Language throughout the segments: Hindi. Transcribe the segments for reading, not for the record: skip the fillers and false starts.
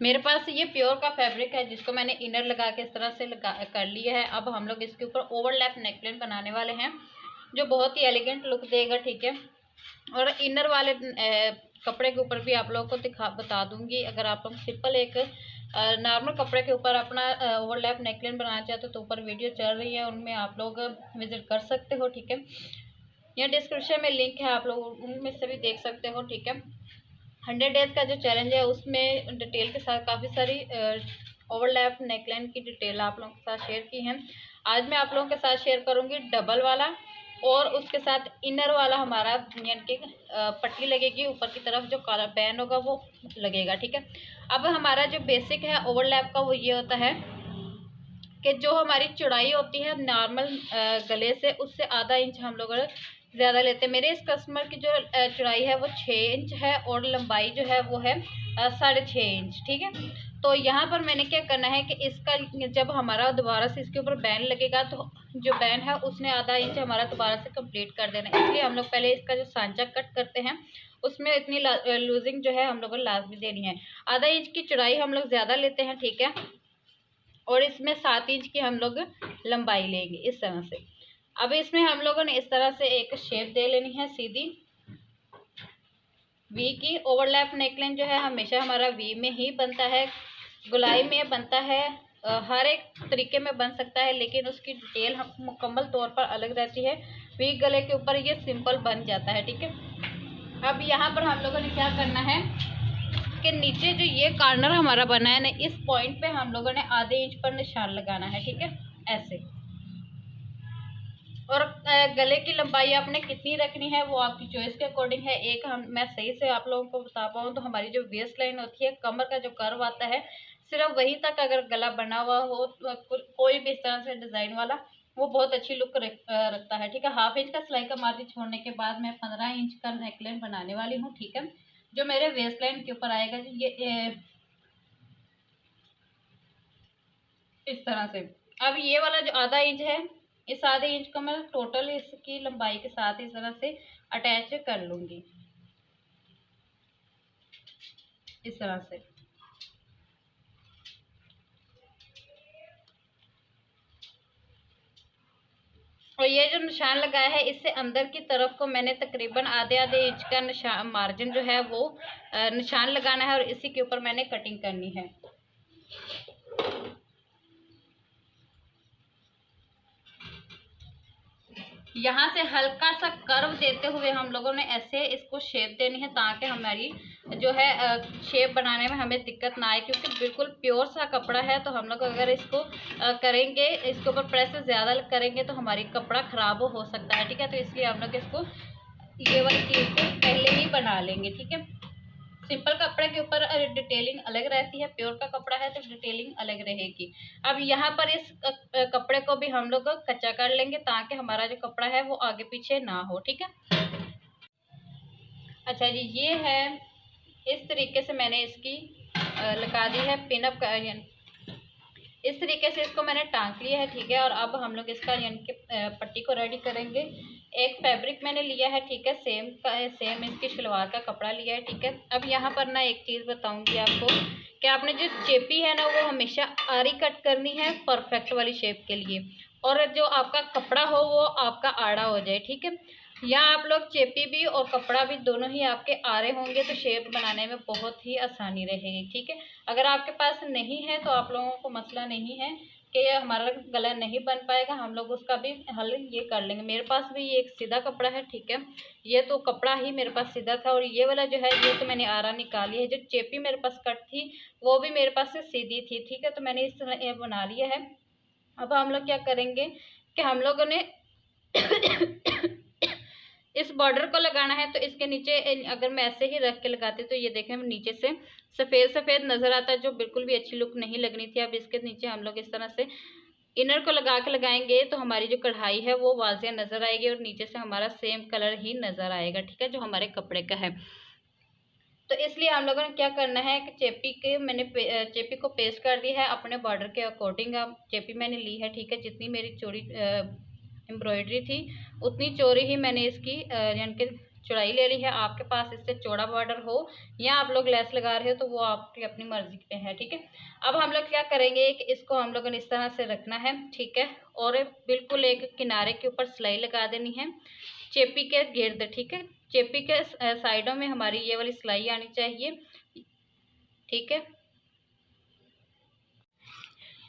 मेरे पास ये प्योर का फैब्रिक है जिसको मैंने इनर लगा के इस तरह से कर लिया है। अब हम लोग इसके ऊपर ओवरलैप नेकलाइन बनाने वाले हैं जो बहुत ही एलिगेंट लुक देगा, ठीक है। और इनर वाले कपड़े के ऊपर भी आप लोगों को बता दूंगी। अगर आप लोग सिंपल एक नॉर्मल कपड़े के ऊपर अपना ओवरलैप नेकलाइन बनाना चाहते हो तो ऊपर वीडियो चल रही है, उनमें आप लोग विजिट कर सकते हो, ठीक है। या डिस्क्रिप्शन में लिंक है, आप लोग उनमें से भी देख सकते हो, ठीक है। 100 डेज़ का जो चैलेंज है उसमें डिटेल के साथ काफ़ी सारी ओवरलैप नेकलाइन की डिटेल आप लोगों के साथ शेयर की है। आज मैं आप लोगों के साथ शेयर करूंगी डबल वाला और उसके साथ इनर वाला हमारा यानी कि पट्टी लगेगी, ऊपर की तरफ जो कॉलर बैन होगा वो लगेगा, ठीक है। अब हमारा जो बेसिक है ओवरलैप का वो ये होता है कि जो हमारी चौड़ाई होती है नॉर्मल गले से उससे आधा इंच हम लोग ज़्यादा लेते हैं। मेरे इस कस्टमर की जो चौड़ाई है वो 6 इंच है और लंबाई जो है वो है 6.5 इंच, ठीक है। तो यहाँ पर मैंने क्या करना है कि इसका जब हमारा दोबारा से इसके ऊपर बैन लगेगा तो जो बैन है उसने आधा इंच हमारा दोबारा से कंप्लीट कर देना है। इसलिए हम लोग पहले इसका जो सांचा कट करते हैं उसमें इतनी लूजिंग जो है हम लोगों को लाजमी देनी है। आधा इंच की चौड़ाई हम लोग ज़्यादा लेते हैं, ठीक है। और इसमें 7 इंच की हम लोग लंबाई लेंगे इस तरह से। अब इसमें हम लोगों ने इस तरह से एक शेप दे लेनी है सीधी वी की। ओवरलैप नेकलाइन जो है हमेशा हमारा वी में ही बनता है, गुलाई में बनता है, हर एक तरीके में बन सकता है, लेकिन उसकी डिटेल हम मुकम्मल तौर पर अलग रहती है। वी गले के ऊपर ये सिंपल बन जाता है, ठीक है। अब यहाँ पर हम लोगों ने क्या करना है कि नीचे जो ये कॉर्नर हमारा बना है ना, इस पॉइंट पे हम लोगों ने आधे इंच पर निशान लगाना है, ठीक है, ऐसे। और गले की लंबाई आपने कितनी रखनी है वो आपकी चॉइस के अकॉर्डिंग है। एक मैं सही से आप लोगों को बता पाऊँ तो हमारी जो वेस्ट लाइन होती है, कमर का जो कर्व आता है, सिर्फ वहीं तक अगर गला बना हुआ हो तो कोई भी इस तरह से डिज़ाइन वाला वो बहुत अच्छी लुक रखता है, ठीक है। हाफ इंच का सिलाई का मार्जिन छोड़ने के बाद मैं 15 इंच का नेकलाइन बनाने वाली हूँ, ठीक है, जो मेरे वेस्ट लाइन के ऊपर आएगा ये इस तरह से। अब ये वाला जो आधा इंच है, इस आधे इंच को मैं टोटल इसकी लंबाई के साथ इस तरह से अटैच कर लूंगी इस तरह से। और ये जो निशान लगाया है इससे अंदर की तरफ को मैंने तकरीबन आधे इंच का निशान मार्जिन जो है वो निशान लगाना है और इसी के ऊपर मैंने कटिंग करनी है। यहाँ से हल्का सा कर्व देते हुए हम लोगों ने ऐसे इसको शेप देनी है ताकि हमारी जो है शेप बनाने में हमें दिक्कत ना आए, क्योंकि बिल्कुल प्योर सा कपड़ा है। तो हम लोग अगर इसको करेंगे, इसके ऊपर प्रेस ज़्यादा करेंगे तो हमारी कपड़ा ख़राब हो सकता है, ठीक है। तो इसलिए हम लोग इसको ये वाली चीज़ को पहले ही बना लेंगे, ठीक है। सिंपल कपड़े के ऊपर डिटेलिंग अलग रहती है, प्योर का कपड़ा है तो डिटेलिंग अलग रहेगी। अब यहाँ पर इस कपड़े को भी हम लोग कच्चा कर लेंगे ताकि हमारा जो कपड़ा है वो आगे पीछे ना हो, ठीक है। अच्छा जी, ये है इस तरीके से मैंने इसकी लगा दी है पिनअप का, इस तरीके से इसको मैंने टांग लिया है, ठीक है। और अब हम लोग इसका यानी कि पट्टी को रेडी करेंगे। एक फैब्रिक मैंने लिया है, ठीक है, सेम इसकी शलवार का कपड़ा लिया है, ठीक है। अब यहाँ पर ना एक चीज़ बताऊंगी आपको कि आपने जो चेपी है ना वो हमेशा आरी कट करनी है परफेक्ट वाली शेप के लिए, और जो आपका कपड़ा हो वो आपका आड़ा हो जाए, ठीक है। यहाँ आप लोग चेपी भी और कपड़ा भी दोनों ही आपके आरे होंगे तो शेप बनाने में बहुत ही आसानी रहेगी, ठीक है। अगर आपके पास नहीं है तो आप लोगों को मसला नहीं है कि हमारा गला नहीं बन पाएगा, हम लोग उसका भी हल ये कर लेंगे। मेरे पास भी ये एक सीधा कपड़ा है, ठीक है, ये तो कपड़ा ही मेरे पास सीधा था, और ये वाला जो है ये तो मैंने आरा निकाली है। जो चेपी मेरे पास कट थी वो भी मेरे पास से सीधी थी, ठीक है। तो मैंने इस तरह ये बना लिया है। अब हम लोग क्या करेंगे कि हम लोगों ने इस बॉर्डर को लगाना है, तो इसके नीचे अगर मैं ऐसे ही रख के लगाती तो ये देखें नीचे से सफ़ेद सफ़ेद नज़र आता है, जो बिल्कुल भी अच्छी लुक नहीं लगनी थी। अब इसके नीचे हम लोग इस तरह से इनर को लगा के लगाएंगे तो हमारी जो कढ़ाई है वो वाज़िया नज़र आएगी और नीचे से हमारा सेम कलर ही नज़र आएगा, ठीक है, जो हमारे कपड़े का है। तो इसलिए हम लोगों ने क्या करना है कि मैंने चेपी को पेस्ट कर दिया है अपने बॉर्डर के अकॉर्डिंग। अब चेपी मैंने ली है, ठीक है, जितनी मेरी चौड़ी एम्ब्रॉयडरी थी उतनी चौड़ी ही मैंने इसकी यानी कि चौड़ाई ले ली है। आपके पास इससे चौड़ा बॉर्डर हो या आप लोग लेस लगा रहे हो तो वो आपकी अपनी मर्जी पे है, ठीक है। अब हम लोग क्या करेंगे कि इसको हम लोगों ने इस तरह से रखना है, ठीक है, और बिल्कुल एक किनारे के ऊपर सिलाई लगा देनी है चेपी के गिर्द, ठीक है। चेपी के साइडों में हमारी ये वाली सिलाई आनी चाहिए, ठीक है।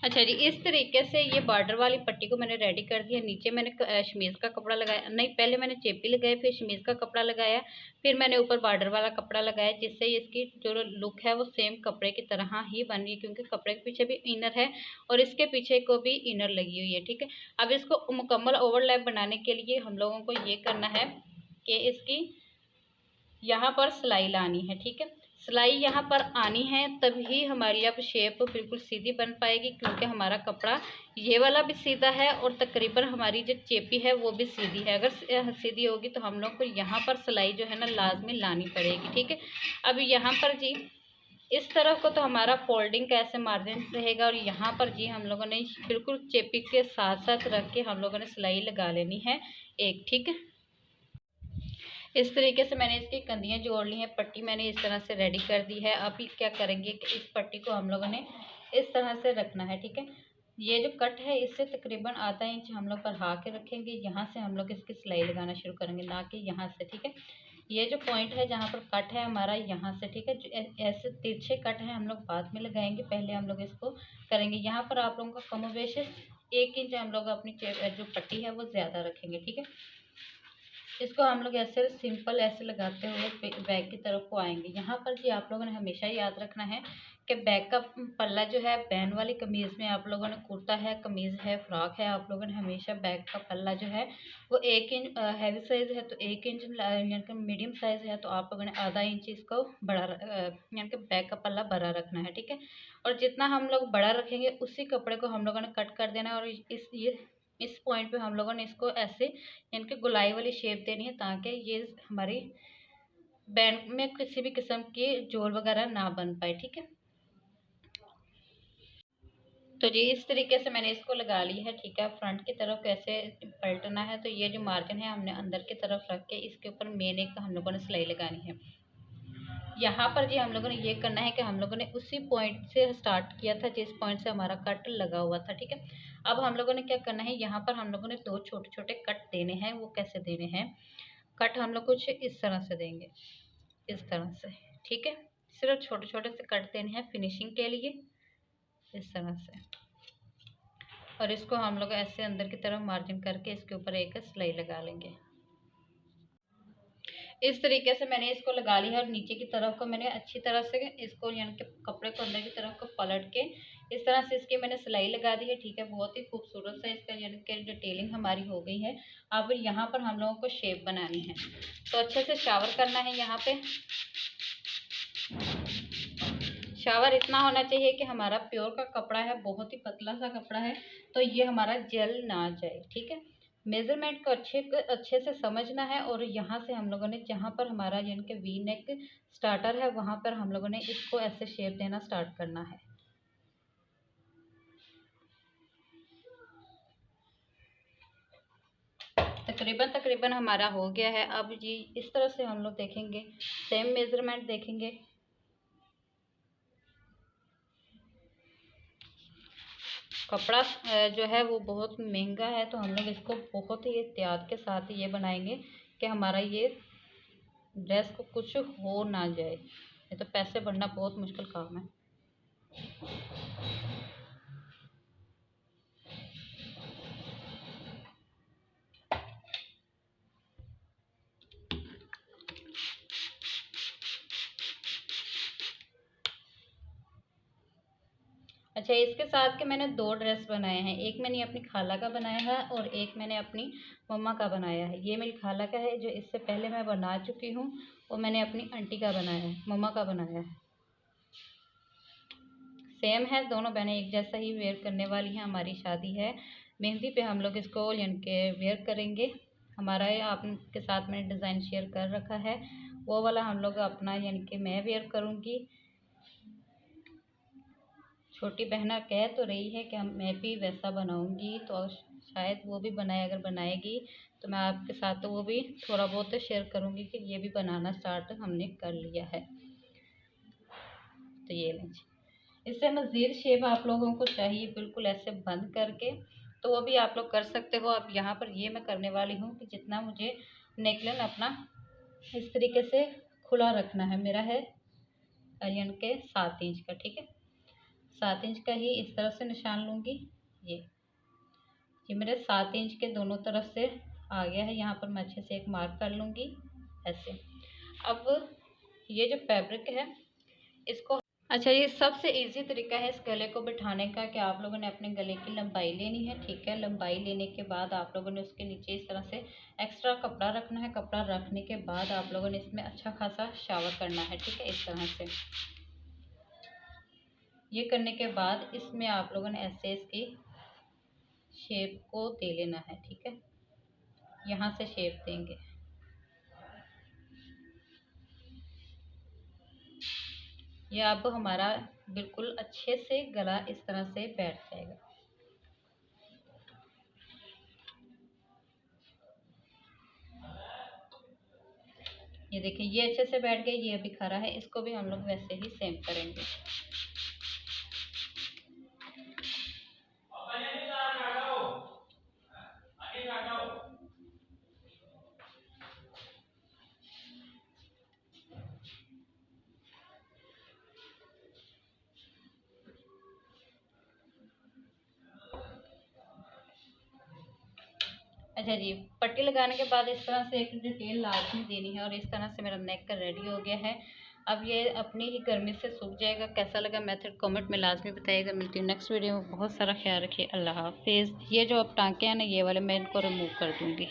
अच्छा जी, इस तरीके से ये बॉर्डर वाली पट्टी को मैंने रेडी कर दिया। नीचे मैंने शमीज़ का कपड़ा लगाया, नहीं पहले मैंने चेपी लगाई, फिर शमीज़ का कपड़ा लगाया, फिर मैंने ऊपर बॉर्डर वाला कपड़ा लगाया, जिससे इसकी जो लुक है वो सेम कपड़े की तरह ही बन रही है, क्योंकि कपड़े के पीछे भी इनर है और इसके पीछे को भी इनर लगी हुई है, ठीक है। अब इसको मुकम्मल ओवरलैप बनाने के लिए हम लोगों को ये करना है कि इसकी यहाँ पर सिलाई लानी है, ठीक है। सिलाई यहाँ पर आनी है तभी हमारी अब शेप बिल्कुल सीधी बन पाएगी, क्योंकि हमारा कपड़ा ये वाला भी सीधा है और तकरीबन हमारी जो चेपी है वो भी सीधी है। अगर सीधी होगी तो हम लोग को यहाँ पर सिलाई जो है ना लाजमी लानी पड़ेगी, ठीक है। अब यहाँ पर जी इस तरफ को तो हमारा फोल्डिंग का ऐसे मार्जिन रहेगा और यहाँ पर जी हम लोगों ने बिल्कुल चेपी के साथ साथ रख के हम लोगों ने सिलाई लगा लेनी है एक, ठीक है। इस तरीके से मैंने इसकी कंधियाँ जोड़ ली हैं, पट्टी मैंने इस तरह से रेडी कर दी है। अभी क्या करेंगे कि इस पट्टी को हम लोगों ने इस तरह से रखना है, ठीक है। ये जो कट है इससे तकरीबन आधा इंच हम लोग बढ़ा के रखेंगे, यहाँ से हम लोग इसकी सिलाई लगाना शुरू करेंगे, ना कि यहाँ से, ठीक है। ये जो पॉइंट है जहाँ पर कट है हमारा यहाँ से, ठीक है। ऐसे तिरछे कट है हम लोग बाद में लगाएंगे, पहले हम लोग इसको करेंगे। यहाँ पर आप लोगों का कम बेश 1 इंच हम लोग अपनी जो पट्टी है वो ज़्यादा रखेंगे, ठीक है। इसको हम लोग ऐसे सिंपल ऐसे लगाते हुए बैक की तरफ को आएंगे। यहाँ पर जी आप लोगों ने हमेशा याद रखना है कि बैक का पल्ला जो है बैन वाली कमीज़ में आप लोगों ने कुर्ता है, कमीज़ है, फ्रॉक है, आप लोगों ने हमेशा बैक का पल्ला जो है वो 1 इंच, हैवी साइज़ है तो 1 इंच, यानी कि मीडियम साइज़ है तो आप लोगों ने आधा इंच इसको बड़ा यानी कि बैक का पल्ला बड़ा रखना है, ठीक है। और जितना हम लोग बड़ा रखेंगे उसी कपड़े को हम लोगों ने कट कर देना है और इस पॉइंट पे हम लोगों ने इसको ऐसे यानी कि गोलाई वाली शेप देनी है, ताकि ये हमारी बैंड में किसी भी किस्म की जोड़ वगैरह ना बन पाए, ठीक है। तो जी इस तरीके से मैंने इसको लगा ली है, ठीक है। फ्रंट की तरफ कैसे पलटना है, तो ये जो मार्जिन है हमने अंदर की तरफ रख के इसके ऊपर मेन एक हम लोगों ने सिलाई लगानी है। यहाँ पर जी हम लोगों ने ये करना है कि हम लोगों ने उसी पॉइंट से स्टार्ट किया था जिस पॉइंट से हमारा कट लगा हुआ था, ठीक है। अब हम लोगों ने क्या करना है, यहाँ पर हम लोगों ने 2 छोटे छोटे कट देने हैं। वो कैसे देने हैं, कट हम लोग कुछ इस तरह से देंगे, इस तरह से, ठीक है। सिर्फ छोटे छोटे से कट देने हैं फिनिशिंग के लिए, इस तरह से। और इसको हम लोग ऐसे अंदर की तरफ मार्जिन करके इसके ऊपर एक सिलाई लगा लेंगे। इस तरीके से मैंने इसको लगा लिया है और नीचे की तरफ को मैंने अच्छी तरह से इसको यानी कि कपड़े को अंदर की तरफ को पलट के इस तरह से इसकी मैंने सिलाई लगा दी है, ठीक है। बहुत ही खूबसूरत सा इसका यानी कि डिटेलिंग हमारी हो गई है। अब यहाँ पर हम लोगों को शेप बनानी है, तो अच्छे से शावर करना है। यहाँ पे शावर इतना होना चाहिए कि हमारा प्योर का कपड़ा है, बहुत ही पतला सा कपड़ा है, तो ये हमारा जल ना जाए, ठीक है। मेज़रमेंट को अच्छे से समझना है और यहाँ से हम लोगों ने जहाँ पर हमारा यानी कि वी नेक स्टार्टर है वहाँ पर हम लोगों ने इसको ऐसे शेप देना स्टार्ट करना है। तकरीबन हमारा हो गया है। अब जी इस तरह से हम लोग देखेंगे, सेम मेज़रमेंट देखेंगे। कपड़ा जो है वो बहुत महंगा है, तो हम लोग इसको बहुत ही एहतियात के साथ ये बनाएंगे कि हमारा ये ड्रेस को कुछ हो ना जाए। ये तो पैसे भरना बहुत मुश्किल काम है। अच्छा, इसके साथ के मैंने 2 ड्रेस बनाए हैं। एक मैंने अपनी खाला का बनाया है और एक मैंने अपनी मम्मा का बनाया है। ये मेरी खाला का है जो इससे पहले मैं बना चुकी हूँ, और मैंने अपनी आंटी का बनाया है, मम्मा का बनाया है। सेम है, दोनों बहनें एक जैसा ही वेयर करने वाली हैं। हमारी शादी है, मेहंदी पे हम लोग इसको यानी कि वेयर करेंगे। हमारा आपके साथ मैंने डिज़ाइन शेयर कर रखा है, वो वाला हम लोग अपना यानी कि मैं वेयर करूँगी। छोटी बहना कह तो रही है कि मैं भी वैसा बनाऊंगी, तो शायद वो भी बनाए, अगर बनाएगी तो मैं आपके साथ तो वो भी थोड़ा बहुत शेयर करूँगी कि ये भी बनाना स्टार्ट हमने कर लिया है। तो ये लीजिए, इससे मज़ीद शेप आप लोगों को चाहिए बिल्कुल ऐसे बंद करके, तो वो भी आप लोग कर सकते हो। अब यहाँ पर ये मैं करने वाली हूँ कि जितना मुझे नेकलाइन अपना इस तरीके से खुला रखना है, मेरा है यानी के 7 इंच का, ठीक है। 7 इंच का ही इस तरह से निशान लूँगी। ये मेरे 7 इंच के दोनों तरफ से आ गया है। यहाँ पर मैं अच्छे से एक मार्क कर लूँगी ऐसे। अब ये जो फैब्रिक है इसको, अच्छा ये सबसे इजी तरीका है इस गले को बिठाने का कि आप लोगों ने अपने गले की लंबाई लेनी है, ठीक है। लंबाई लेने के बाद आप लोगों ने उसके नीचे इस तरह से एक्स्ट्रा कपड़ा रखना है। कपड़ा रखने के बाद आप लोगों ने इसमें अच्छा खासा शावर करना है, ठीक है। इस तरह से ये करने के बाद इसमें आप लोगों ने ऐसे इसकी शेप को दे लेना है, ठीक है। यहाँ से शेप देंगे। ये अब हमारा बिल्कुल अच्छे से गला इस तरह से बैठ जाएगा। ये देखिए ये अच्छे से बैठ गया, ये अभी खड़ा है, इसको भी हम लोग वैसे ही सेम करेंगे। अच्छा जी, पट्टी लगाने के बाद इस तरह से एक डिटेल लाजमी देनी है और इस तरह से मेरा नेक का रेडी हो गया है। अब ये अपनी ही गर्मी से सूख जाएगा। कैसा लगा मेथड कमेंट में लाजमी बताइएगा। मिलती हूँ नेक्स्ट वीडियो में। बहुत सारा ख्याल रखिए। अल्लाह हाफिज़। ये जो अब टांके हैं ना, ये वाले मैं इनको रिमूव कर दूँगी।